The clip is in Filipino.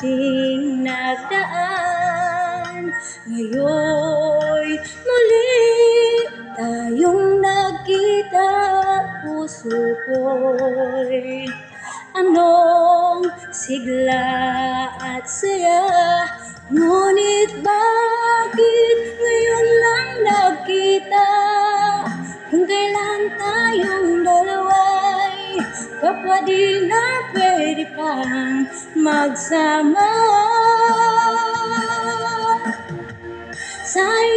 ating nagdaan. Ngayon'y muli tayong nagkita, puso ko'y anong sigla at saya. Ngunit bakit ngayon lang nagkita, kung kailan tayong dalawa'y kapwa di na pwede pang magsama. Sayang